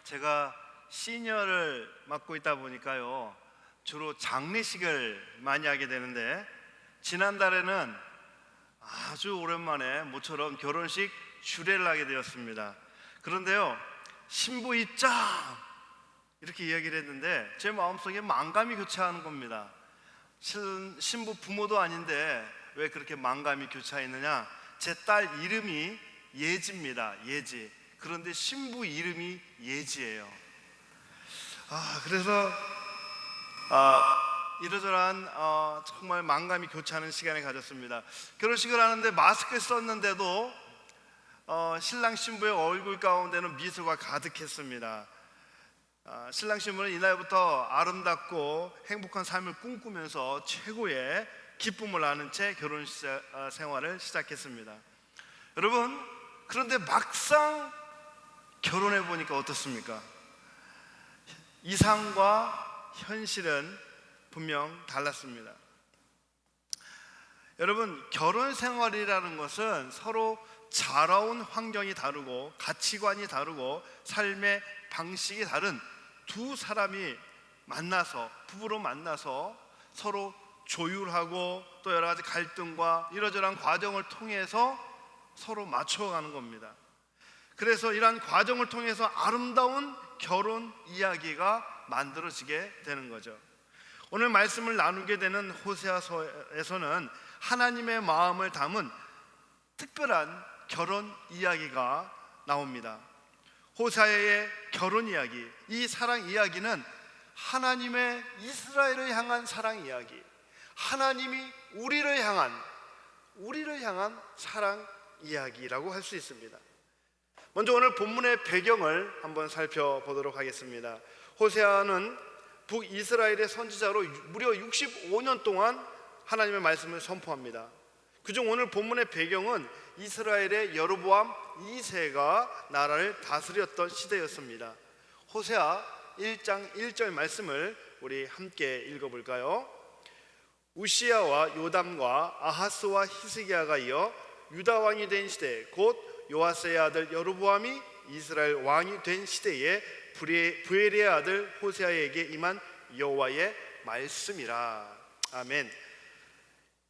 제가 시니어를 맡고 있다 보니까요, 주로 장례식을 많이 하게 되는데, 지난달에는 아주 오랜만에 모처럼 결혼식 주례를 하게 되었습니다. 그런데요, 신부 입장 이렇게 이야기를 했는데 제 마음속에 만감이 교차하는 겁니다. 신부 부모도 아닌데 왜 그렇게 만감이 교차했느냐? 제 딸 이름이 예지입니다. 예지. 그런데 신부 이름이 예지예요. 그래서 이러저러한 정말 만감이 교차하는 시간을 가졌습니다. 결혼식을 하는데 마스크를 썼는데도 신랑 신부의 얼굴 가운데는 미소가 가득했습니다. 신랑 신부는 이날부터 아름답고 행복한 삶을 꿈꾸면서 최고의 기쁨을 나눈 채 결혼 생활을 시작했습니다. 여러분, 그런데 막상 결혼해 보니까 어떻습니까? 이상과 현실은 분명 달랐습니다. 여러분, 결혼 생활이라는 것은 서로 자라온 환경이 다르고 가치관이 다르고 삶의 방식이 다른 두 사람이 만나서, 부부로 만나서 서로 조율하고 또 여러 가지 갈등과 이러저러한 과정을 통해서 서로 맞춰가는 겁니다. 그래서 이러한 과정을 통해서 아름다운 결혼 이야기가 만들어지게 되는 거죠. 오늘 말씀을 나누게 되는 호세아서에서는 하나님의 마음을 담은 특별한 결혼 이야기가 나옵니다. 호세아의 결혼 이야기, 이 사랑 이야기는 하나님의 이스라엘을 향한 사랑 이야기, 하나님이 우리를 향한 사랑 이야기라고 할 수 있습니다. 먼저 오늘 본문의 배경을 한번 살펴보도록 하겠습니다. 호세아는 북이스라엘의 선지자로 무려 65년 동안 하나님의 말씀을 선포합니다. 그중 오늘 본문의 배경은 이스라엘의 여로보암 2세가 나라를 다스렸던 시대였습니다. 호세아 1장 1절 말씀을 우리 함께 읽어볼까요? 우시야와 요담과 아하스와 히스기야가 이어 유다 왕이 된 시대, 곧 요아스의 아들 여로보암이 이스라엘 왕이 된 시대에 부엘의 아들 호세아에게 임한 여호와의 말씀이라. 아멘.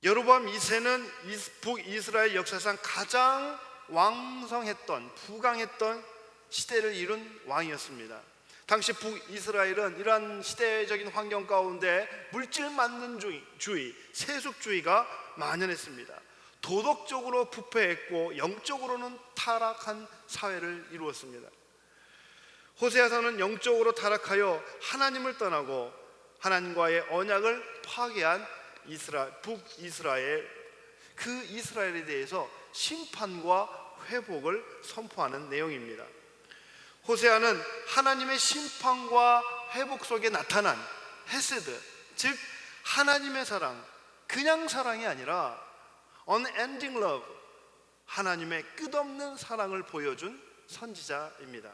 여로보암 2세는 북이스라엘 역사상 가장 왕성했던, 부강했던 시대를 이룬 왕이었습니다. 당시 북이스라엘은 이러한 시대적인 환경 가운데 물질 만능주의, 세속주의가 만연했습니다. 도덕적으로 부패했고 영적으로는 타락한 사회를 이루었습니다. 호세아서는 영적으로 타락하여 하나님을 떠나고 하나님과의 언약을 파괴한 북이스라엘, 그 이스라엘에 대해서 심판과 회복을 선포하는 내용입니다. 호세아는 하나님의 심판과 회복 속에 나타난 헤세드, 즉 하나님의 사랑, 그냥 사랑이 아니라 unending love, 하나님의 끝없는 사랑을 보여준 선지자입니다.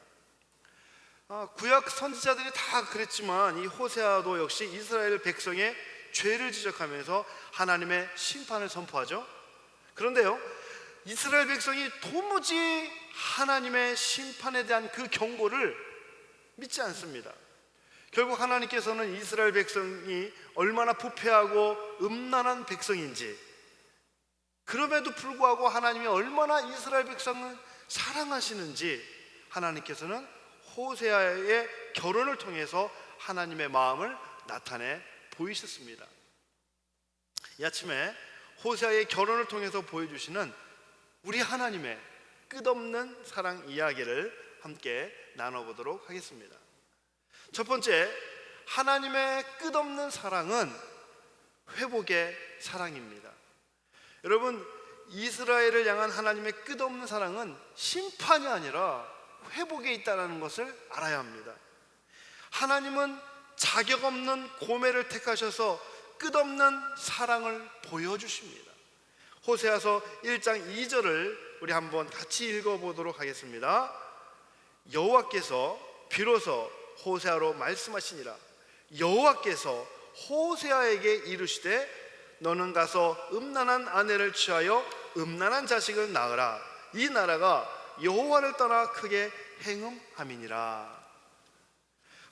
구약 선지자들이 다 그랬지만 이 호세아도 역시 이스라엘 백성의 죄를 지적하면서 하나님의 심판을 선포하죠. 그런데요, 이스라엘 백성이 도무지 하나님의 심판에 대한 그 경고를 믿지 않습니다. 결국 하나님께서는 이스라엘 백성이 얼마나 부패하고 음란한 백성인지, 그럼에도 불구하고 하나님이 얼마나 이스라엘 백성을 사랑하시는지 하나님께서는 호세아의 결혼을 통해서 하나님의 마음을 나타내 보이셨습니다. 이 아침에 호세아의 결혼을 통해서 보여주시는 우리 하나님의 끝없는 사랑 이야기를 함께 나눠보도록 하겠습니다. 첫 번째, 하나님의 끝없는 사랑은 회복의 사랑입니다. 여러분, 이스라엘을 향한 하나님의 끝없는 사랑은 심판이 아니라 회복에 있다는 것을 알아야 합니다. 하나님은 자격 없는 고매를 택하셔서 끝없는 사랑을 보여주십니다. 호세아서 1장 2절을 우리 한번 같이 읽어보도록 하겠습니다. 여호와께서 비로소 호세아로 말씀하시니라. 여호와께서 호세아에게 이르시되 너는 가서 음란한 아내를 취하여 음란한 자식을 낳으라. 이 나라가 여호와를 떠나 크게 행음함이니라.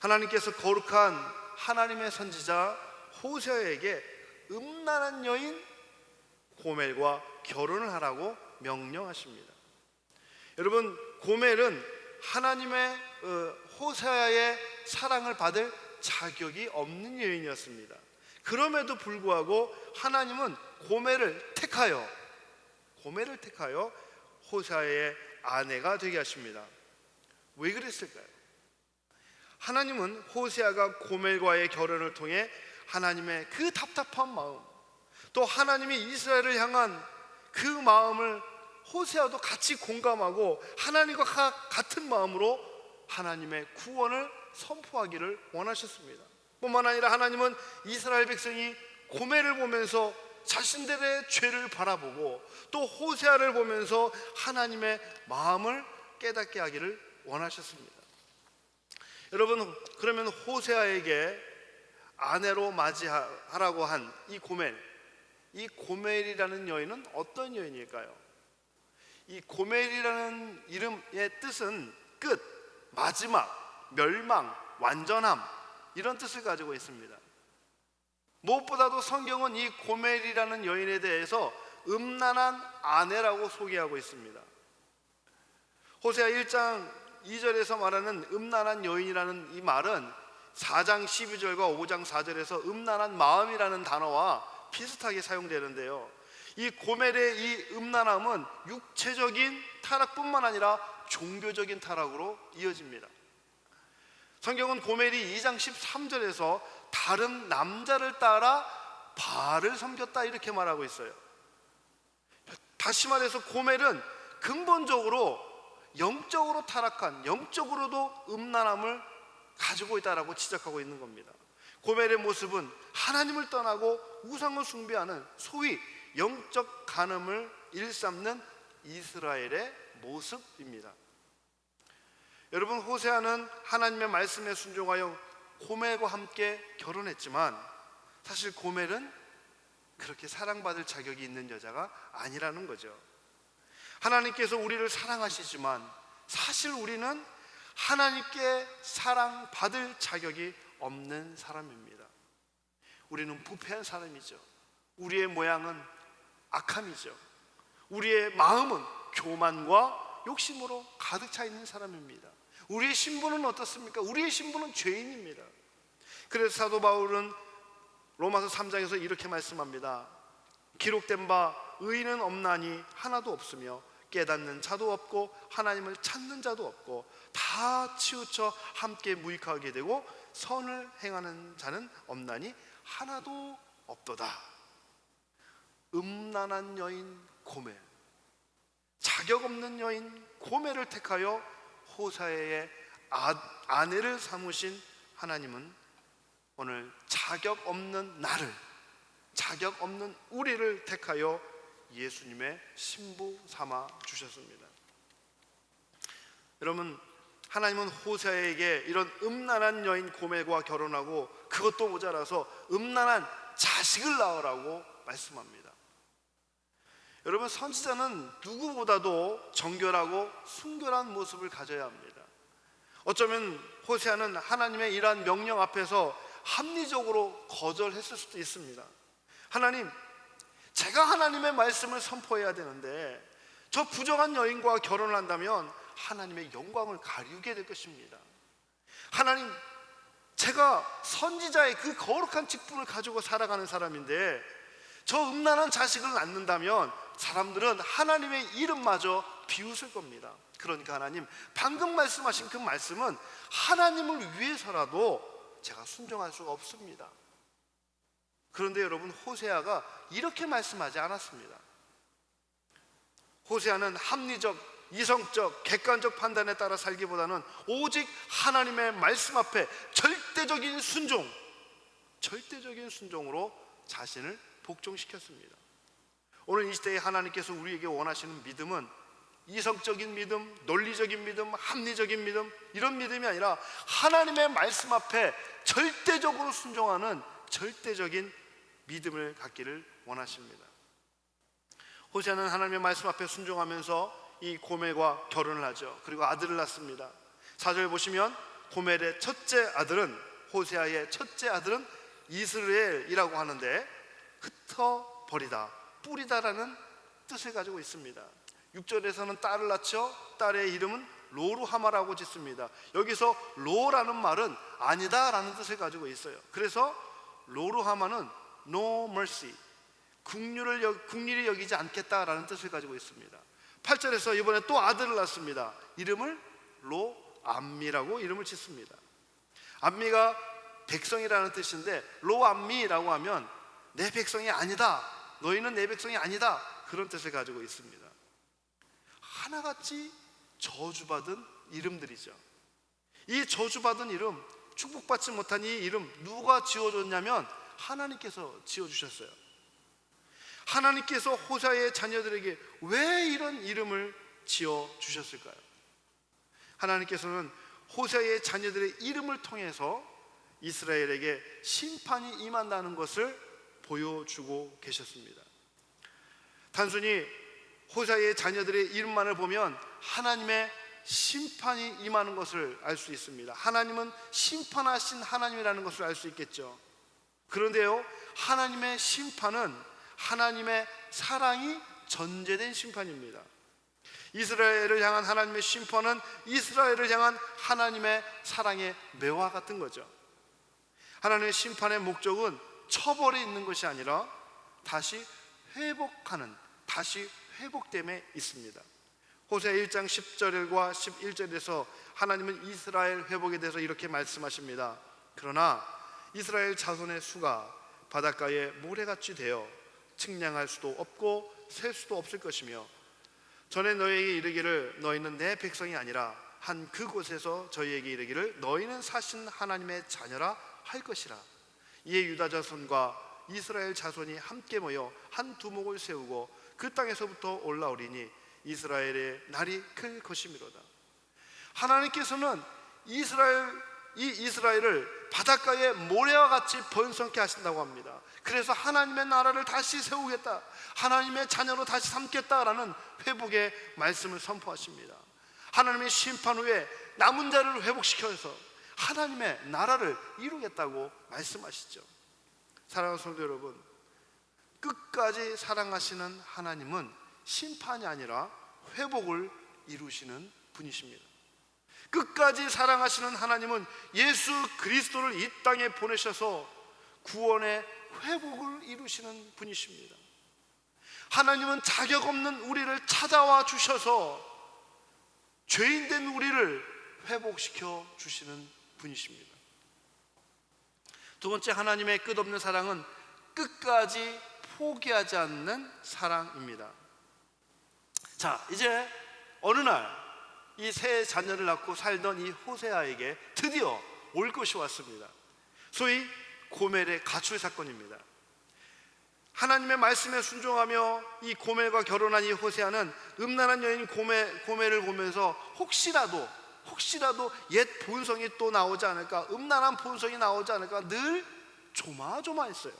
하나님께서 거룩한 하나님의 선지자 호세아에게 음란한 여인 고멜과 결혼을 하라고 명령하십니다. 여러분, 고멜은 하나님의 호세아의 사랑을 받을 자격이 없는 여인이었습니다. 그럼에도 불구하고 하나님은 고멜을 택하여 호세아의 아내가 되게 하십니다. 왜 그랬을까요? 하나님은 호세아가 고멜과의 결혼을 통해 하나님의 그 답답한 마음, 또 하나님이 이스라엘을 향한 그 마음을 호세아도 같이 공감하고 하나님과 같은 마음으로 하나님의 구원을 선포하기를 원하셨습니다. 뿐만 아니라 하나님은 이스라엘 백성이 고멜을 보면서 자신들의 죄를 바라보고 또 호세아를 보면서 하나님의 마음을 깨닫게 하기를 원하셨습니다. 여러분, 그러면 호세아에게 아내로 맞이하라고 한 이 고멜이라는 여인은 어떤 여인일까요? 이 고멜이라는 이름의 뜻은 끝, 마지막, 멸망, 완전함, 이런 뜻을 가지고 있습니다. 무엇보다도 성경은 이 고멜이라는 여인에 대해서 음란한 아내라고 소개하고 있습니다. 호세아 1장 2절에서 말하는 음란한 여인이라는 이 말은 4장 12절과 5장 4절에서 음란한 마음이라는 단어와 비슷하게 사용되는데요, 이 고멜의 이 음란함은 육체적인 타락뿐만 아니라 종교적인 타락으로 이어집니다. 성경은 고멜이 2장 13절에서 다른 남자를 따라 바알을 섬겼다 이렇게 말하고 있어요. 다시 말해서 고멜은 근본적으로 영적으로 타락한, 영적으로도 음란함을 가지고 있다라고 지적하고 있는 겁니다. 고멜의 모습은 하나님을 떠나고 우상을 숭배하는 소위 영적 간음을 일삼는 이스라엘의 모습입니다. 여러분, 호세아는 하나님의 말씀에 순종하여 고멜과 함께 결혼했지만 사실 고멜은 그렇게 사랑받을 자격이 있는 여자가 아니라는 거죠. 하나님께서 우리를 사랑하시지만 사실 우리는 하나님께 사랑받을 자격이 없는 사람입니다. 우리는 부패한 사람이죠. 우리의 모양은 악함이죠. 우리의 마음은 교만과 욕심으로 가득 차 있는 사람입니다. 우리의 신분은 어떻습니까? 우리의 신분은 죄인입니다. 그래서 사도 바울은 로마서 3장에서 이렇게 말씀합니다. 기록된 바 의인은 없나니 하나도 없으며 깨닫는 자도 없고 하나님을 찾는 자도 없고 다 치우쳐 함께 무익하게 되고 선을 행하는 자는 없나니 하나도 없도다. 음란한 여인 고멜, 자격 없는 여인 고멜을 택하여 호세아의 아내를 삼으신 하나님은 오늘 자격 없는 나를, 자격 없는 우리를 택하여 예수님의 신부 삼아 주셨습니다. 여러분, 하나님은 호세아에게 이런 음란한 여인 고멜과 결혼하고 그것도 모자라서 음란한 자식을 낳으라고 말씀합니다. 여러분, 선지자는 누구보다도 정결하고 순결한 모습을 가져야 합니다. 어쩌면 호세아는 하나님의 이러한 명령 앞에서 합리적으로 거절했을 수도 있습니다. 하나님, 제가 하나님의 말씀을 선포해야 되는데 저 부정한 여인과 결혼을 한다면 하나님의 영광을 가리우게 될 것입니다. 하나님, 제가 선지자의 그 거룩한 직분을 가지고 살아가는 사람인데 저 음란한 자식을 낳는다면 사람들은 하나님의 이름마저 비웃을 겁니다. 그러니까 하나님, 방금 말씀하신 그 말씀은 하나님을 위해서라도 제가 순종할 수가 없습니다. 그런데 여러분, 호세아가 이렇게 말씀하지 않았습니다. 호세아는 합리적, 이성적, 객관적 판단에 따라 살기보다는 오직 하나님의 말씀 앞에 절대적인 순종으로 자신을 복종시켰습니다. 오늘 이 시대에 하나님께서 우리에게 원하시는 믿음은 이성적인 믿음, 논리적인 믿음, 합리적인 믿음, 이런 믿음이 아니라 하나님의 말씀 앞에 절대적으로 순종하는 절대적인 믿음을 갖기를 원하십니다. 호세아는 하나님의 말씀 앞에 순종하면서 이 고멜과 결혼을 하죠. 그리고 아들을 낳습니다. 4절 보시면 고멜의 첫째 아들은, 호세아의 첫째 아들은 이스라엘이라고 하는데 흩어버리다, 뿌리다라는 뜻을 가지고 있습니다. 6절에서는 딸을 낳죠. 딸의 이름은 로루하마라고 짓습니다. 여기서 로라는 말은 아니다 라는 뜻을 가지고 있어요. 그래서 로루하마는 no mercy, 국률이 여기지 않겠다라는 뜻을 가지고 있습니다. 8절에서 이번에 또 아들을 낳습니다. 이름을 로암미라고 이름을 짓습니다. 암미가 백성이라는 뜻인데, 로암미라고 하면 내 백성이 아니다, 너희는 내 백성이 아니다, 그런 뜻을 가지고 있습니다. 하나같이 저주받은 이름들이죠. 이 저주받은 이름, 축복받지 못한 이 이름 누가 지어줬냐면 하나님께서 지어주셨어요. 하나님께서 호세아의 자녀들에게 왜 이런 이름을 지어주셨을까요? 하나님께서는 호세아의 자녀들의 이름을 통해서 이스라엘에게 심판이 임한다는 것을 보여주고 계셨습니다. 단순히 호세아의 자녀들의 이름만을 보면 하나님의 심판이 임하는 것을 알 수 있습니다. 하나님은 심판하신 하나님이라는 것을 알 수 있겠죠. 그런데요, 하나님의 심판은 하나님의 사랑이 전제된 심판입니다. 이스라엘을 향한 하나님의 심판은 이스라엘을 향한 하나님의 사랑의 매와 같은 거죠. 하나님의 심판의 목적은 처벌에 있는 것이 아니라 다시 회복하는, 다시 회복됨에 있습니다. 호세아 1장 10절과 11절에서 하나님은 이스라엘 회복에 대해서 이렇게 말씀하십니다. 그러나 이스라엘 자손의 수가 바닷가에 모래같이 되어 측량할 수도 없고 셀 수도 없을 것이며, 전에 너희에게 이르기를 너희는 내 백성이 아니라 한 그곳에서 저희에게 이르기를 너희는 사신 하나님의 자녀라 할 것이라. 이에 유다 자손과 이스라엘 자손이 함께 모여 한 두목을 세우고 그 땅에서부터 올라오리니 이스라엘의 날이 클 것이미로다. 하나님께서는 이스라엘을 바닷가에 모래와 같이 번성케 하신다고 합니다. 그래서 하나님의 나라를 다시 세우겠다, 하나님의 자녀로 다시 삼겠다라는 회복의 말씀을 선포하십니다. 하나님의 심판 후에 남은 자를 회복시켜서 하나님의 나라를 이루겠다고 말씀하시죠. 사랑하는 성도 여러분, 끝까지 사랑하시는 하나님은 심판이 아니라 회복을 이루시는 분이십니다. 끝까지 사랑하시는 하나님은 예수 그리스도를 이 땅에 보내셔서 구원의 회복을 이루시는 분이십니다. 하나님은 자격 없는 우리를 찾아와 주셔서 죄인된 우리를 회복시켜 주시는 분이십니다. 두 번째, 하나님의 끝없는 사랑은 끝까지 포기하지 않는 사랑입니다. 자, 이제 어느 날 이 세 자녀를 낳고 살던 이 호세아에게 드디어 올 것이 왔습니다. 소위 고멜의 가출 사건입니다. 하나님의 말씀에 순종하며 이 고멜과 결혼한 이 호세아는 음란한 여인 고멜을 보면서 혹시라도 옛 본성이 또 나오지 않을까, 음란한 본성이 나오지 않을까 늘 조마조마했어요.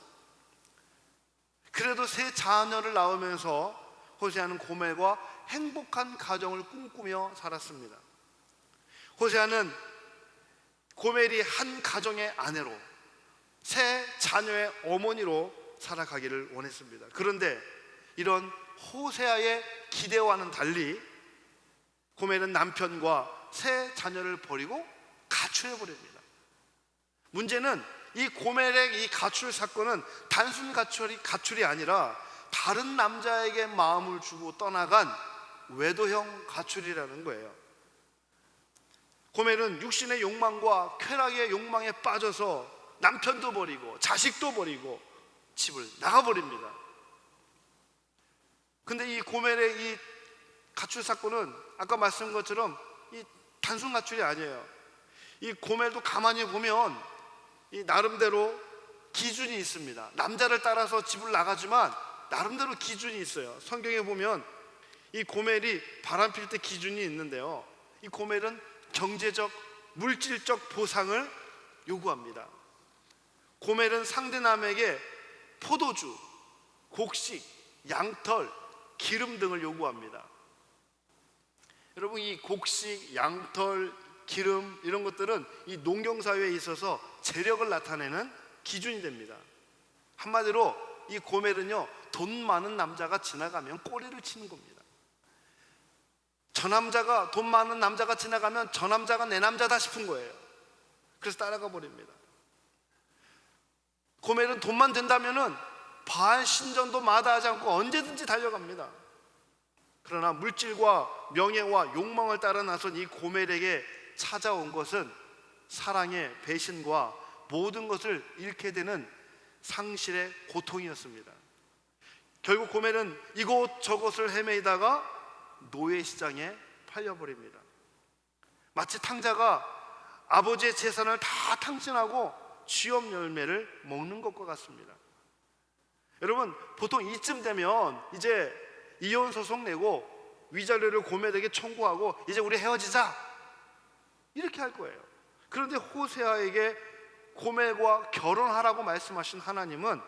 그래도 세 자녀를 낳으면서 호세아는 고멜과 행복한 가정을 꿈꾸며 살았습니다. 호세아는 고멜이 한 가정의 아내로, 세 자녀의 어머니로 살아가기를 원했습니다. 그런데 이런 호세아의 기대와는 달리 고멜은 남편과 세 자녀를 버리고 가출해버립니다. 문제는 이 고멜의 이 가출 사건은 단순 가출이 아니라 다른 남자에게 마음을 주고 떠나간 외도형 가출이라는 거예요. 고멜은 육신의 욕망과 쾌락의 욕망에 빠져서 남편도 버리고 자식도 버리고 집을 나가버립니다. 근데 이 고멜의 이 가출 사건은 아까 말씀한 것처럼 이 단순 가출이 아니에요. 이 고멜도 가만히 보면 이 나름대로 기준이 있습니다. 남자를 따라서 집을 나가지만 나름대로 기준이 있어요. 성경에 보면 이 고멜이 바람필 때 기준이 있는데요, 이 고멜은 경제적, 물질적 보상을 요구합니다. 고멜은 상대남에게 포도주, 곡식, 양털, 기름 등을 요구합니다. 여러분, 이 곡식, 양털, 기름 이런 것들은 이 농경사회에 있어서 재력을 나타내는 기준이 됩니다. 한마디로 이 고멜은요, 돈 많은 남자가 지나가면 꼬리를 치는 겁니다. 저 남자가, 돈 많은 남자가 지나가면 저 남자가 내 남자다 싶은 거예요. 그래서 따라가 버립니다. 고멜은 돈만 된다면은 바알 신전도 마다하지 않고 언제든지 달려갑니다. 그러나 물질과 명예와 욕망을 따라 나선 이 고멜에게 찾아온 것은 사랑의 배신과 모든 것을 잃게 되는 상실의 고통이었습니다. 결국 고멜은 이곳 저곳을 헤매다가 노예 시장에 팔려버립니다. 마치 탕자가 아버지의 재산을 다 탕진하고 취업 열매를 먹는 것과 같습니다. 여러분, 보통 이쯤 되면 이제 이혼 소송 내고 위자료를 고멜에게 청구하고 이제 우리 헤어지자 이렇게 할 거예요. 그런데 호세아에게 고멜과 결혼하라고 말씀하신 하나님은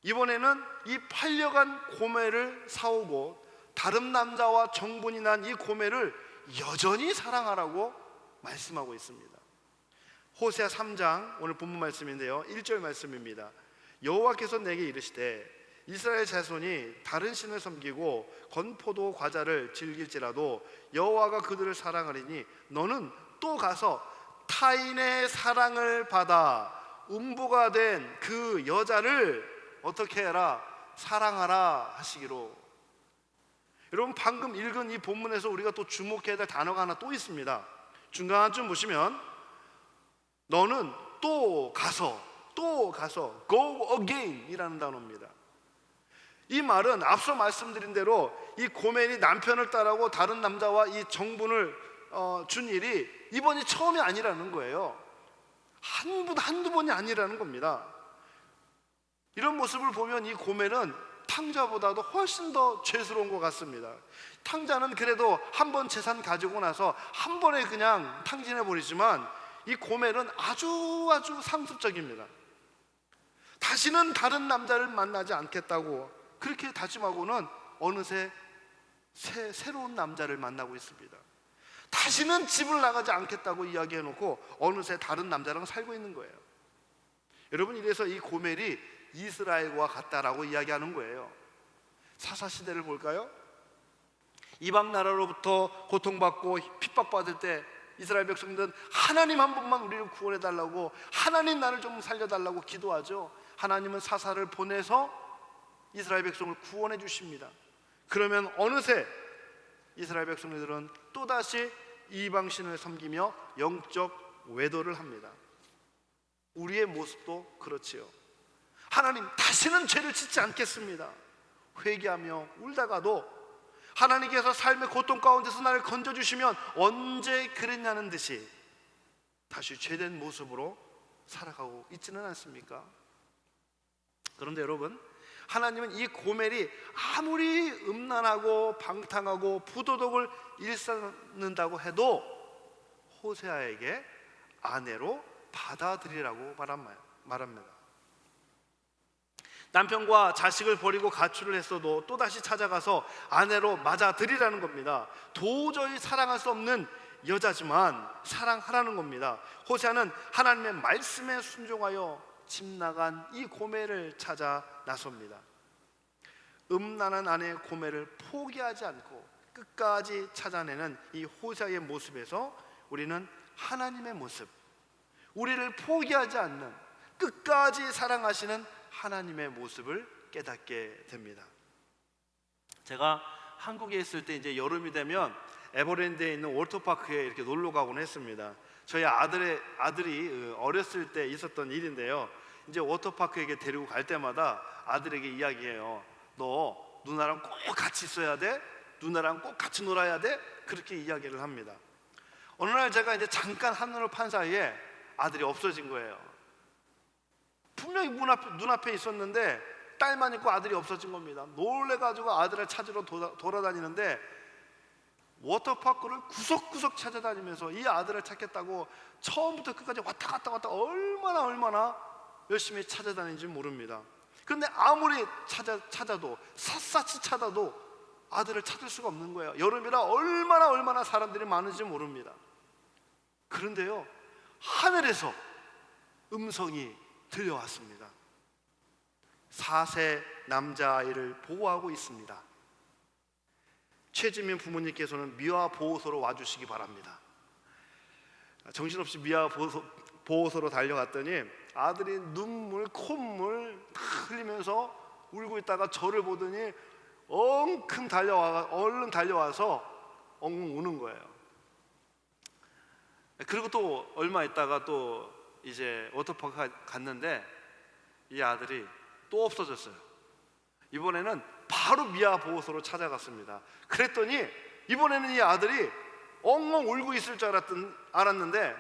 이번에는 이 팔려간 고멜을 사오고 다른 남자와 정분이 난 이 고멜을 여전히 사랑하라고 말씀하고 있습니다. 호세아 3장 오늘 본문 말씀인데요, 1절 말씀입니다. 여호와께서 내게 이르시되 이스라엘 자손이 다른 신을 섬기고 건포도 과자를 즐길지라도 여호와가 그들을 사랑하리니 너는 또 가서 타인의 사랑을 받아 음부가 된 그 여자를 어떻게 해라? 사랑하라 하시기로. 여러분, 방금 읽은 이 본문에서 우리가 또 주목해야 될 단어가 하나 또 있습니다. 중간쯤 보시면 너는 또 가서 go again 이라는 단어입니다. 이 말은 앞서 말씀드린 대로 이 고멜이 남편을 따라고 다른 남자와 이 정분을 준 일이 이번이 처음이 아니라는 거예요. 한두 번이 아니라는 겁니다. 이런 모습을 보면 이 고멜은 탕자보다도 훨씬 더 죄스러운 것 같습니다. 탕자는 그래도 한 번 재산 가지고 나서 한 번에 그냥 탕진해 버리지만 이 고멜은 아주 상습적입니다. 다시는 다른 남자를 만나지 않겠다고 그렇게 다짐하고는 어느새 새로운 남자를 만나고 있습니다. 다시는 집을 나가지 않겠다고 이야기해놓고 어느새 다른 남자랑 살고 있는 거예요. 여러분, 이래서 이 고멜이 이스라엘과 같다라고 이야기하는 거예요. 사사시대를 볼까요? 이방 나라로부터 고통받고 핍박받을 때 이스라엘 백성들은 하나님 한 번만 우리를 구원해달라고, 하나님 나를 좀 살려달라고 기도하죠. 하나님은 사사를 보내서 이스라엘 백성을 구원해 주십니다. 그러면 어느새 이스라엘 백성들은 또다시 이방신을 섬기며 영적 외도를 합니다. 우리의 모습도 그렇지요. 하나님, 다시는 죄를 짓지 않겠습니다. 회개하며 울다가도 하나님께서 삶의 고통 가운데서 나를 건져주시면 언제 그랬냐는 듯이 다시 죄된 모습으로 살아가고 있지는 않습니까? 그런데 여러분, 하나님은 이 고멜이 아무리 음란하고 방탕하고 부도덕을 일삼는다고 해도 호세아에게 아내로 받아들이라고 말합니다. 남편과 자식을 버리고 가출을 했어도 또다시 찾아가서 아내로 맞아들이라는 겁니다. 도저히 사랑할 수 없는 여자지만 사랑하라는 겁니다. 호세아는 하나님의 말씀에 순종하여 집 나간 이 고멜을 찾아 나섭니다. 음란한 아내 고멜을 포기하지 않고 끝까지 찾아내는 이 호세아의 모습에서 우리는 하나님의 모습, 우리를 포기하지 않는 끝까지 사랑하시는 하나님의 모습을 깨닫게 됩니다. 제가 한국에 있을 때 이제 여름이 되면 에버랜드에 있는 워터파크에 이렇게 놀러 가곤 했습니다. 저희 아들이 어렸을 때 있었던 일인데요. 이제 워터파크에 데리고 갈 때마다 아들에게 이야기해요. 너 누나랑 꼭 같이 있어야 돼. 누나랑 꼭 같이 놀아야 돼. 그렇게 이야기를 합니다. 어느 날 제가 이제 잠깐 한눈을 판 사이에 아들이 없어진 거예요. 분명히 눈앞에 있었는데 딸만 있고 아들이 없어진 겁니다. 놀래가지고 아들을 찾으러 돌아다니는데 워터파크를 구석구석 찾아다니면서 이 아들을 찾겠다고 처음부터 끝까지 왔다 갔다 얼마나 열심히 찾아다니는지 모릅니다. 그런데 아무리 찾아도 샅샅이 찾아도 아들을 찾을 수가 없는 거예요. 여름이라 얼마나 사람들이 많은지 모릅니다. 그런데요, 하늘에서 음성이 들려왔습니다. 4세 남자아이를 보호하고 있습니다. 최지민 부모님께서는 미화 보호소로 와주시기 바랍니다. 정신없이 미화 보호소로 달려갔더니 아들이 눈물, 콧물 다 흘리면서 울고 있다가 저를 보더니 얼른 달려와서 엉엉 우는 거예요. 그리고 또 얼마 있다가 또 이제 워터파크 갔는데 이 아들이 또 없어졌어요. 이번에는 바로 미아 보호소로 찾아갔습니다. 그랬더니 이번에는 이 아들이 엉엉 울고 있을 줄 알았는데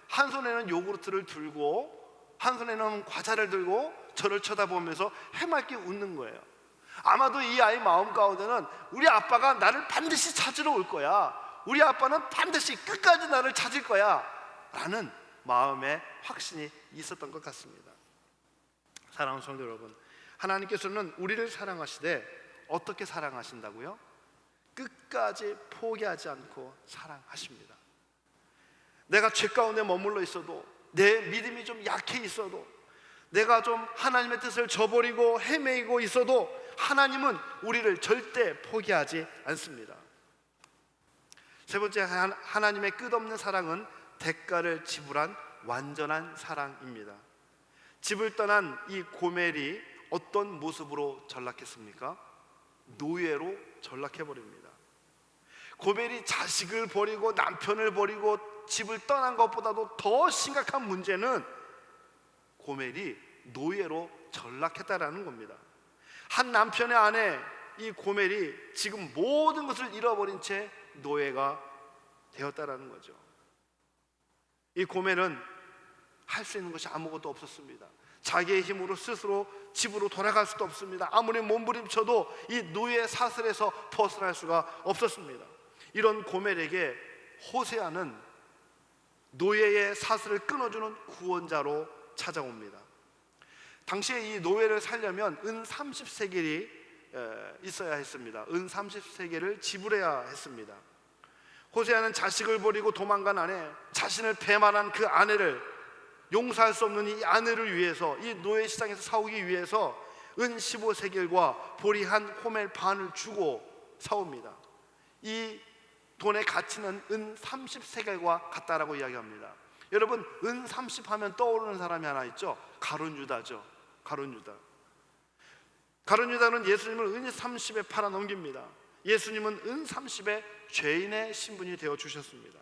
한 손에는 요구르트를 들고 한 손에는 과자를 들고 저를 쳐다보면서 해맑게 웃는 거예요. 아마도 이 아이 마음 가운데는 우리 아빠가 나를 반드시 찾으러 올 거야, 우리 아빠는 반드시 끝까지 나를 찾을 거야 라는 마음의 확신이 있었던 것 같습니다. 사랑하는 성도 여러분, 하나님께서는 우리를 사랑하시되 어떻게 사랑하신다고요? 끝까지 포기하지 않고 사랑하십니다. 내가 죄 가운데 머물러 있어도, 내 믿음이 좀 약해 있어도, 내가 좀 하나님의 뜻을 저버리고 헤매이고 있어도 하나님은 우리를 절대 포기하지 않습니다. 세 번째, 하나님의 끝없는 사랑은 대가를 지불한 완전한 사랑입니다. 집을 떠난 이 고멜이 어떤 모습으로 전락했습니까? 노예로 전락해버립니다. 고멜이 자식을 버리고 남편을 버리고 집을 떠난 것보다도 더 심각한 문제는 고멜이 노예로 전락했다라는 겁니다. 한 남편의 아내 이 고멜이 지금 모든 것을 잃어버린 채 노예가 되었다라는 거죠. 이 고멜은 할 수 있는 것이 아무것도 없었습니다. 자기의 힘으로 스스로 집으로 돌아갈 수도 없습니다. 아무리 몸부림쳐도 이 노예 사슬에서 벗어날 수가 없었습니다. 이런 고멜에게 호세아는 노예의 사슬을 끊어주는 구원자로 찾아옵니다. 당시에 이 노예를 살려면 은 30세겔이 있어야 했습니다. 은 30세겔을 지불해야 했습니다. 호세아는 자식을 버리고 도망간 아내, 자신을 배반한 그 아내를, 용서할 수 없는 이 아내를 위해서, 이 노예 시장에서 사오기 위해서 은 15세겔과 보리 한 호멜 반을 주고 사옵니다. 이 돈의 가치는 은 30세겔과 같다라고 이야기합니다. 여러분, 은 30 하면 떠오르는 사람이 하나 있죠? 가룟 유다죠. 가룟 유다는 예수님을 은 30에 팔아 넘깁니다. 예수님은 은 30에 죄인의 신분이 되어 주셨습니다.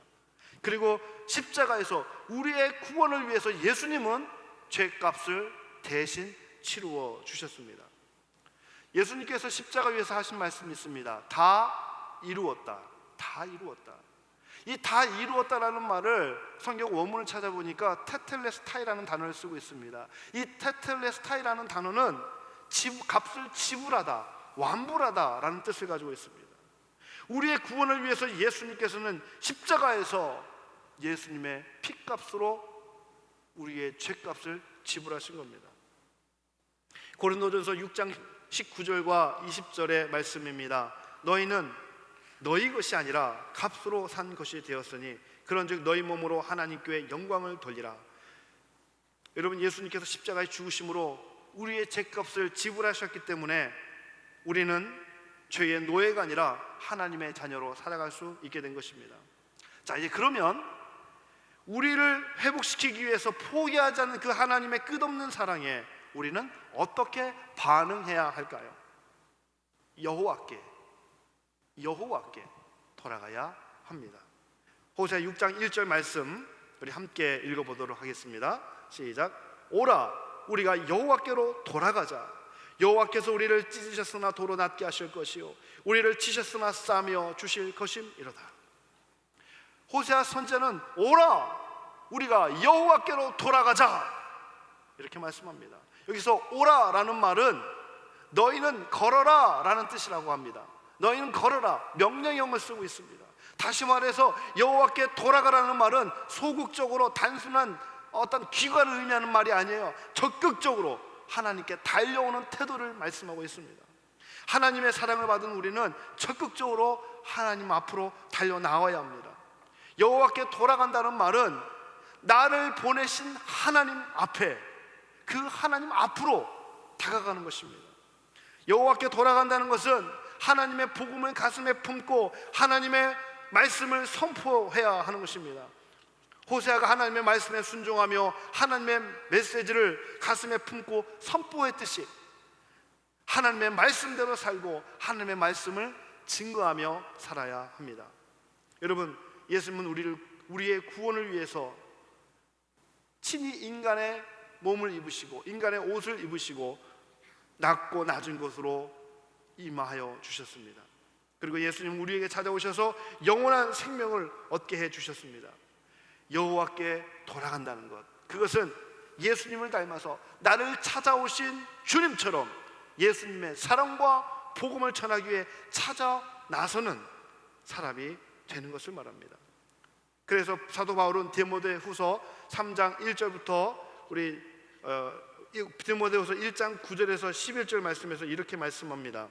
그리고 십자가에서 우리의 구원을 위해서 예수님은 죄값을 대신 치루어 주셨습니다. 예수님께서 십자가 위에서 하신 말씀이 있습니다. 다 이루었다. 다 이루었다. 이 다 이루었다라는 말을 성경 원문을 찾아보니까 테텔레스타이라는 단어를 쓰고 있습니다. 이 테텔레스타이라는 단어는 값을 지불하다, 완불하다라는 뜻을 가지고 있습니다. 우리의 구원을 위해서 예수님께서는 십자가에서 예수님의 피값으로 우리의 죄값을 지불하신 겁니다. 고린도전서 6장 19절과 20절의 말씀입니다. 너희는 너희 것이 아니라 값으로 산 것이 되었으니 그런즉 너희 몸으로 하나님께 영광을 돌리라. 여러분, 예수님께서 십자가에 죽으심으로 우리의 죄값을 지불하셨기 때문에 우리는 죄의 노예가 아니라 하나님의 자녀로 살아갈 수 있게 된 것입니다. 자, 이제 그러면 우리를 회복시키기 위해서 포기하지 않는 그 하나님의 끝없는 사랑에 우리는 어떻게 반응해야 할까요? 여호와께 돌아가야 합니다. 호세아 6장 1절 말씀 우리 함께 읽어보도록 하겠습니다. 시작. 오라, 우리가 여호와께로 돌아가자. 여호와께서 우리를 찢으셨으나 도로 낫게 하실 것이요 우리를 치셨으나 싸며 주실 것임이로다. 호세아 선지자는 오라, 우리가 여호와께로 돌아가자 이렇게 말씀합니다. 여기서 오라라는 말은 너희는 걸어라 라는 뜻이라고 합니다. 너희는 걸어라, 명령형을 쓰고 있습니다. 다시 말해서 여호와께 돌아가라는 말은 소극적으로 단순한 어떤 기관을 의미하는 말이 아니에요. 적극적으로 하나님께 달려오는 태도를 말씀하고 있습니다. 하나님의 사랑을 받은 우리는 적극적으로 하나님 앞으로 달려나와야 합니다. 여호와께 돌아간다는 말은 나를 보내신 하나님 앞에, 그 하나님 앞으로 다가가는 것입니다. 여호와께 돌아간다는 것은 하나님의 복음을 가슴에 품고 하나님의 말씀을 선포해야 하는 것입니다. 호세아가 하나님의 말씀에 순종하며 하나님의 메시지를 가슴에 품고 선포했듯이 하나님의 말씀대로 살고 하나님의 말씀을 증거하며 살아야 합니다. 여러분, 예수님은 우리의 구원을 위해서 친히 인간의 몸을 입으시고 인간의 옷을 입으시고 낮고 낮은 곳으로 임하여 주셨습니다. 그리고 예수님은 우리에게 찾아오셔서 영원한 생명을 얻게 해 주셨습니다. 여호와께 돌아간다는 것, 그것은 예수님을 닮아서 나를 찾아오신 주님처럼 예수님의 사랑과 복음을 전하기 위해 찾아 나서는 사람이 되는 것을 말합니다. 그래서 사도 바울은 디모데후서 3장 1절부터 우리 디모데후서 1장 9절에서 11절 말씀에서 이렇게 말씀합니다.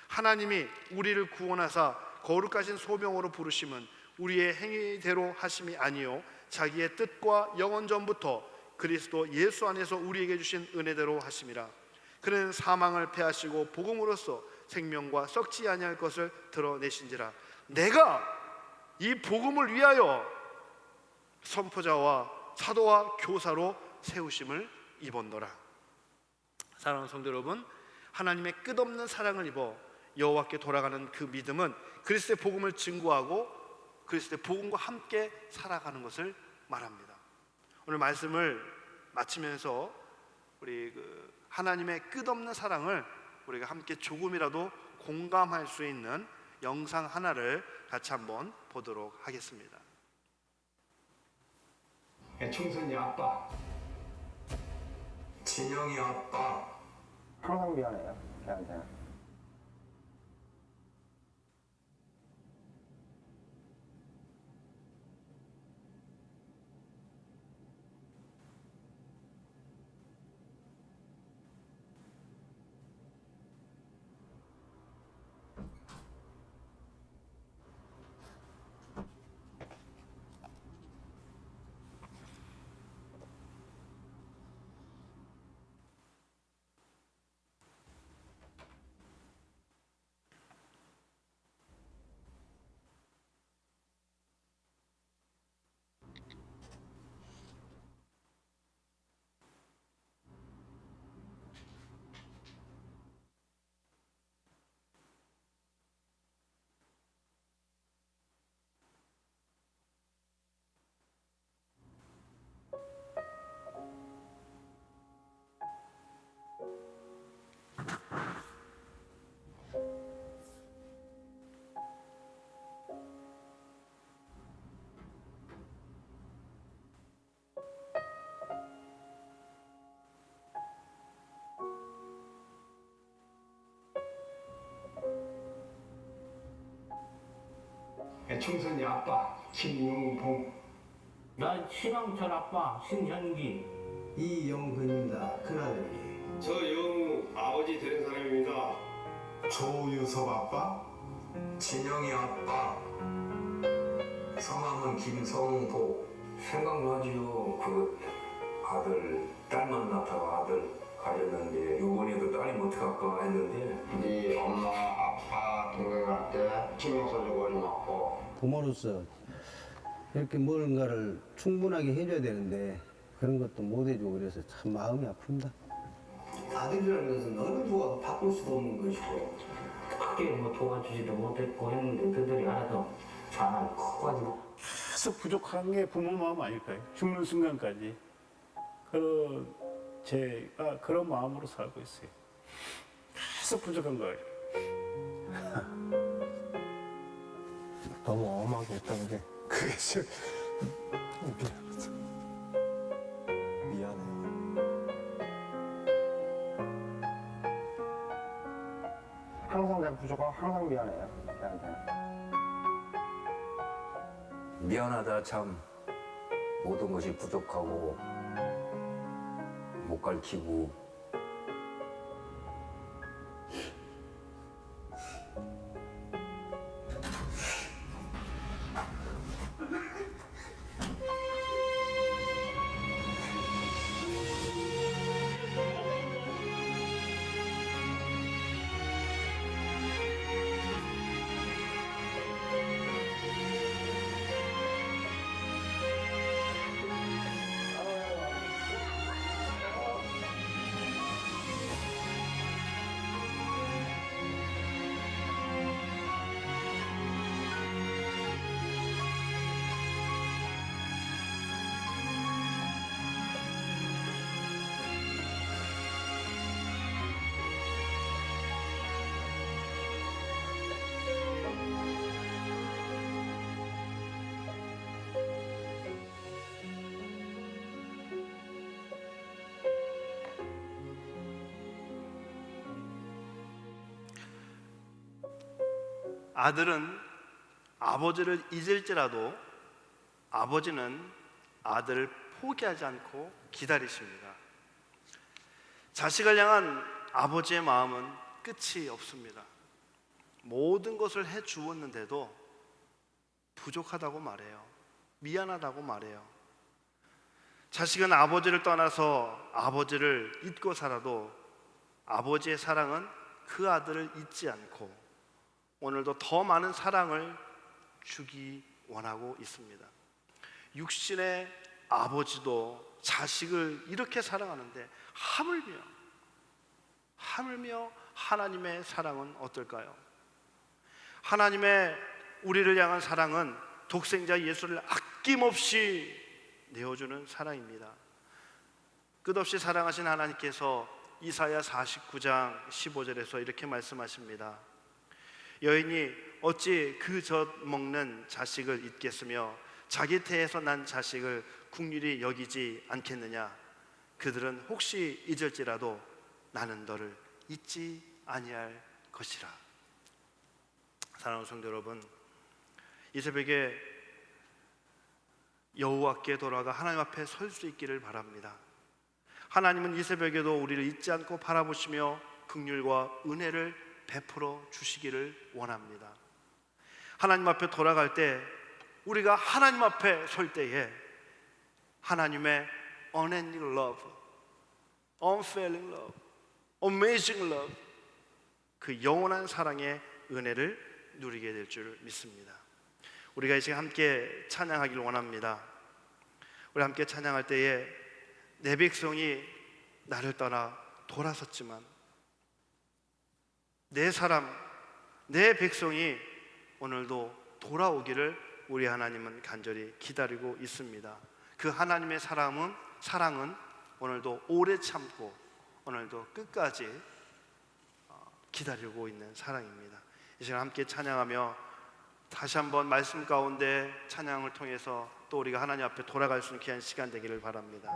하나님이 우리를 구원하사 거룩하신 소명으로 부르심은 우리의 행위대로 하심이 아니요 자기의 뜻과 영원 전부터 그리스도 예수 안에서 우리에게 주신 은혜대로 하심이라. 그는 사망을 패하시고 복음으로써 생명과 썩지 아니할 것을 드러내신지라. 내가 이 복음을 위하여 선포자와 사도와 교사로 세우심을 입었노라. 사랑하는 성도 여러분, 하나님의 끝없는 사랑을 입어 여호와께 돌아가는 그 믿음은 그리스도의 복음을 증거하고 그리스도의 복음과 함께 살아가는 것을 말합니다. 오늘 말씀을 마치면서 우리 하나님의 끝없는 사랑을 우리가 함께 조금이라도 공감할 수 있는 영상 하나를 같이 한번 보도록 하겠습니다. 충선이 아빠, 진영이 아빠. 항상 미안해요, 걔한테는. 충선이 아빠, 김용봉. 난 신앙철 아빠 신현기. 이영근입니다. 큰아들이. 저 영우 아버지 되는 사람입니다. 조유섭 아빠. 진영이 아빠. 성함은 김성보. 생각나지요. 그 아들 딸 만났다가 아들 가졌는데 이번에도 딸이 어떡할까 했는데 네 엄마 아빠 동생한테 치명서주고 맞고 부모로서 이렇게 뭔가를 충분하게 해줘야 되는데 그런 것도 못 해주고 그래서 참 마음이 아픕니다. 아들이라는 것은 어느 누가 바꿀 수도 없는 것이고 크게 뭐 도와주지도 못했고 했는데 그들이 알아서 잘 커가지고 계속 부족한 게 부모 마음 아닐까요? 죽는 순간까지 제가 그런 마음으로 살고 있어요. 계속 부족한 거예요. 너무 엄하게 했다는 게 그게 좀 미안해요. 항상 내가 부족하고 항상 미안해요, 걔한테는. 미안하다 참 모든 것이 부족하고 못 가르치고 아들은 아버지를 잊을지라도 아버지는 아들을 포기하지 않고 기다리십니다. 자식을 향한 아버지의 마음은 끝이 없습니다. 모든 것을 해 주었는데도 부족하다고 말해요. 미안하다고 말해요. 자식은 아버지를 떠나서 아버지를 잊고 살아도 아버지의 사랑은 그 아들을 잊지 않고 오늘도 더 많은 사랑을 주기 원하고 있습니다. 육신의 아버지도 자식을 이렇게 사랑하는데 하물며 하나님의 사랑은 어떨까요? 하나님의 우리를 향한 사랑은 독생자 예수를 아낌없이 내어주는 사랑입니다. 끝없이 사랑하신 하나님께서 이사야 49장 15절에서 이렇게 말씀하십니다. 여인이 어찌 그 젖 먹는 자식을 잊겠으며 자기 태에서 난 자식을 긍휼히 여기지 않겠느냐. 그들은 혹시 잊을지라도 나는 너를 잊지 아니할 것이라. 사랑하는 성도 여러분, 이 새벽에 여호와께 돌아가 하나님 앞에 설 수 있기를 바랍니다. 하나님은 이 새벽에도 우리를 잊지 않고 바라보시며 긍휼과 은혜를 베풀어 주시기를 원합니다. 하나님 앞에 돌아갈 때 우리가 하나님 앞에 설 때에 하나님의 unending love, unfailing love, amazing love, 그 영원한 사랑의 은혜를 누리게 될 줄 믿습니다. 우리가 이 시간 함께 찬양하기를 원합니다. 우리 함께 찬양할 때에 내 백성이 나를 떠나 돌아섰지만 내 사람, 내 백성이 오늘도 돌아오기를 우리 하나님은 간절히 기다리고 있습니다. 그 하나님의 사랑은 오늘도 오래 참고 오늘도 끝까지 기다리고 있는 사랑입니다. 이 시간 함께 찬양하며 다시 한번 말씀 가운데 찬양을 통해서 또 우리가 하나님 앞에 돌아갈 수 있는 귀한 시간 되기를 바랍니다.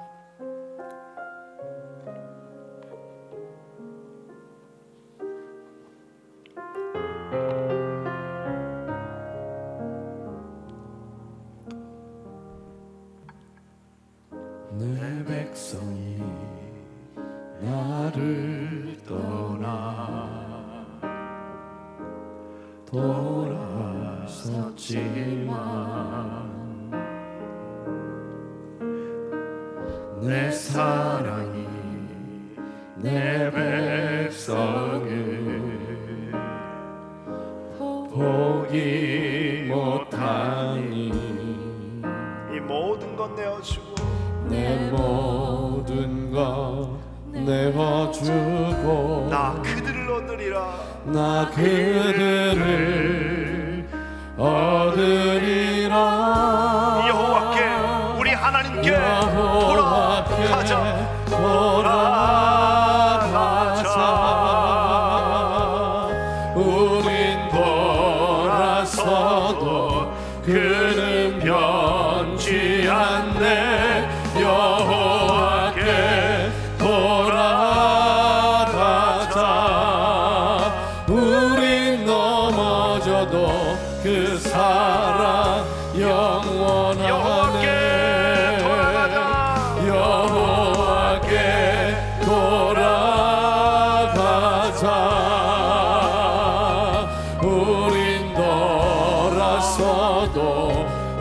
내 백성이 나를 떠나 돌아섰지만 내 사랑이 내 백성을 포기 못하니 이 모든 것 내어주고 내 모든 것 내어주고 나 그들을 얻으리라. 나 그들을 얻으리라. 여호와께 우리 하나님께 돌아가자. 돌아가자. 우린 돌아서도 그는 변치 않네. 여호와께 돌아가자. 우린 넘어져도 그 사랑 영원하네. 여호와께 돌아가자. 우린 돌아서도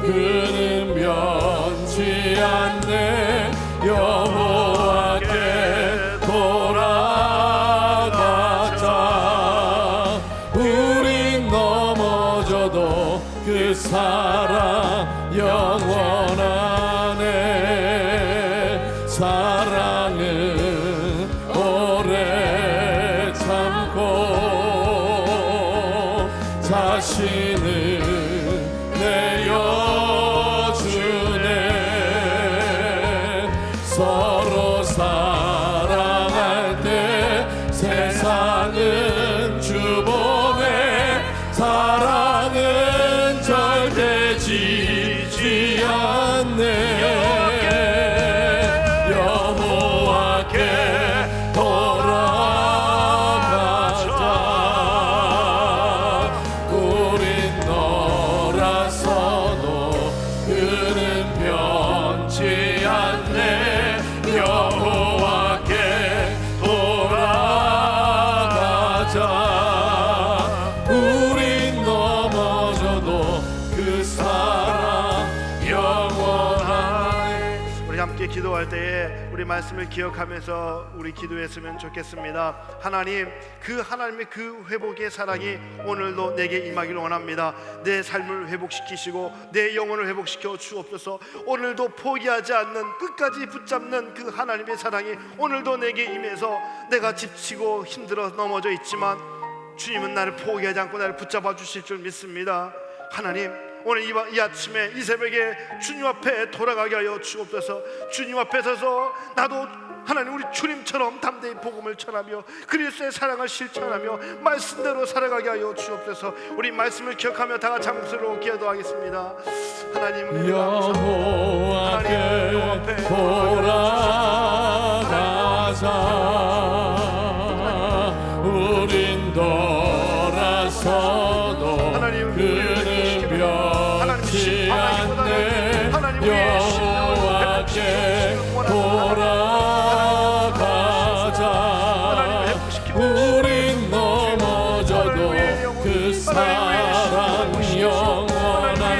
그는 변치 않네. 여호와께 돌아가자. 우린 넘어져도 그 사랑 영원하네. 사랑은 오래 참고 자신을 내어주네. 서로 사랑할 때 세상은 주보네. 사랑은 절대 지지 않네. 여호와께 돌아가자. 우린 그는 변치 않네. 여호와께 돌아가자. 우린 넘어져도 그 사랑 영원하네. 우리 함께 기도할 때에 우리 말씀을 기억하면서 우리 기도했으면 좋겠습니다. 하나님, 그 하나님의 그 회복의 사랑이 오늘도 내게 임하기를 원합니다. 내 삶을 회복시키시고 내 영혼을 회복시켜 주옵소서. 오늘도 포기하지 않는, 끝까지 붙잡는 그 하나님의 사랑이 오늘도 내게 임해서 내가 지치고 힘들어 넘어져 있지만 주님은 나를 포기하지 않고 나를 붙잡아 주실 줄 믿습니다. 하나님, 오늘 이 아침에 이 새벽에 주님 앞에 돌아가게 하여 주옵소서. 주님 앞에 서서 나도 하나님 우리 주님처럼 담대히 복음을 전하며 그리스도의 사랑을 실천하며 말씀대로 살아가게 하여 주옵소서. 우리 말씀을 기억하며 다 같이 함으로 기도하겠습니다. 하나님, 여호와께 돌아가자. 우린 돌아서도 그는 변치 않네. 여호와께 돌아가자. 우린 넘어져도 그 사랑 영원하네.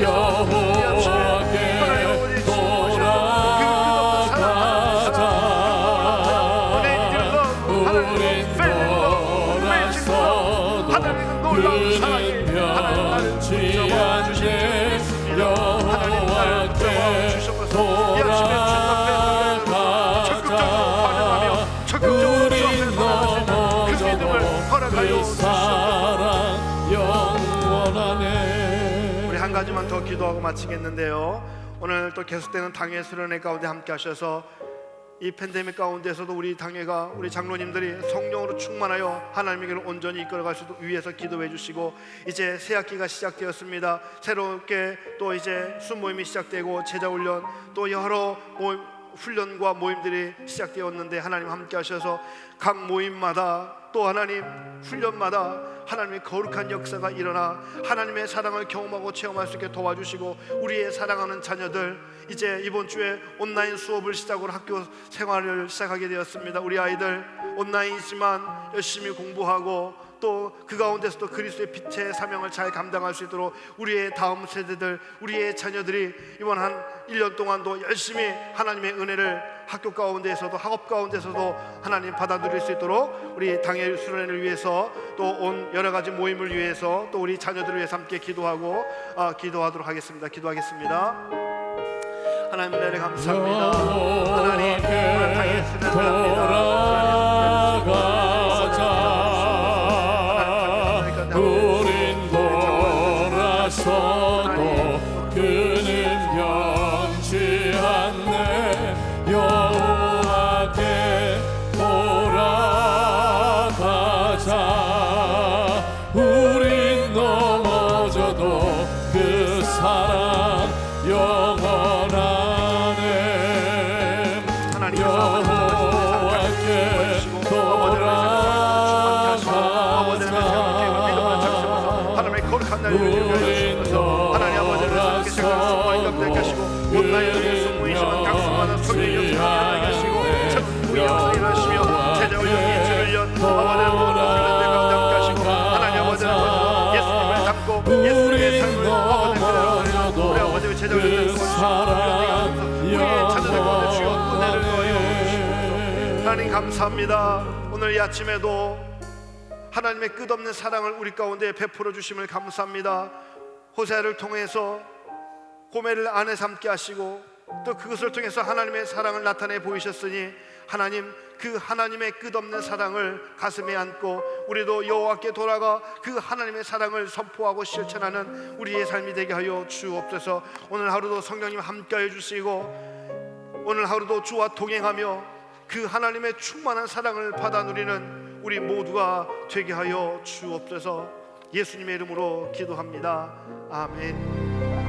여호와께 돌아가자. 우린 돌아서도 그는 변치 않네. 여호와께 돌아가자. 우린 넘어져도 그 사랑 영원하네. 우리 한 가지만 더 기도하고 마치겠는데요, 오늘 또 계속되는 당회 수련회 가운데 함께 하셔서 이 팬데믹 가운데서도 우리 당회가, 우리 장로님들이 성령으로 충만하여 하나님의 길을 온전히 이끌어갈 수 있도록 위해서 기도해 주시고, 이제 새 학기가 시작되었습니다. 새롭게 또 이제 순모임이 시작되고 제자훈련, 또 여러 훈련과 모임들이 시작되었는데 하나님 함께 하셔서 각 모임마다 또 하나님 훈련마다 하나님의 거룩한 역사가 일어나 하나님의 사랑을 경험하고 체험할 수 있게 도와주시고, 우리의 사랑하는 자녀들 이제 이번 주에 온라인 수업을 시작으로 학교 생활을 시작하게 되었습니다. 우리 아이들 온라인이지만 열심히 공부하고 또 그 가운데서도 그리스도의 빛의 사명을 잘 감당할 수 있도록 우리의 다음 세대들, 우리의 자녀들이 이번 한 1년 동안도 열심히 하나님의 은혜를 학교 가운데에서도 학업 가운데서도 하나님 받아 누릴 수 있도록 우리 당회 수련회를 위해서 또 온 여러 가지 모임을 위해서 또 우리 자녀들을 위해서 함께 기도하고 기도하도록 하겠습니다. 기도하겠습니다. 하나님 은혜를 감사합니다. 하나님 오늘 당회 수련회를 우린 돌아서도 그는 변치 않네. 여호와께 돌아가자. 우린 넘어져도 그 사랑 영원하네. 여호와께 돌아가자. 하나님의 거룩한 날 위해서 하나님 아버지를 그렇게 생각하시고 인격되게 하시고 온라인을 순무이시면 각성하는 성령의 역사를 일어나게 하시고 천국의 역사를 일어나시며 제자훈련이 주일련 아버지를 모든 훈련대 가운데 함께 하시고 하나님 아버지를 예수님을 닮고 예수님의 삶을 아버지를 우리 아버지의 제자훈련을 도와주시고 우리의 자녀들 가운데 주여 은혜를 더하여 주시옵소서. 하나님 감사합니다. 오늘 이 아침에도 하나님의 끝없는 사랑을 우리 가운데 베풀어 주심을 감사합니다. 호세아를 통해서 고멜을 아내 삼게 하시고 또 그것을 통해서 하나님의 사랑을 나타내 보이셨으니 하나님, 그 하나님의 끝없는 사랑을 가슴에 안고 우리도 여호와께 돌아가 그 하나님의 사랑을 선포하고 실천하는 우리의 삶이 되게 하여 주옵소서. 오늘 하루도 성령님 함께해 주시고 오늘 하루도 주와 동행하며 그 하나님의 충만한 사랑을 받아 누리는 우리 모두가 되게 하여 주옵소서. 예수님의 이름으로 기도합니다. 아멘.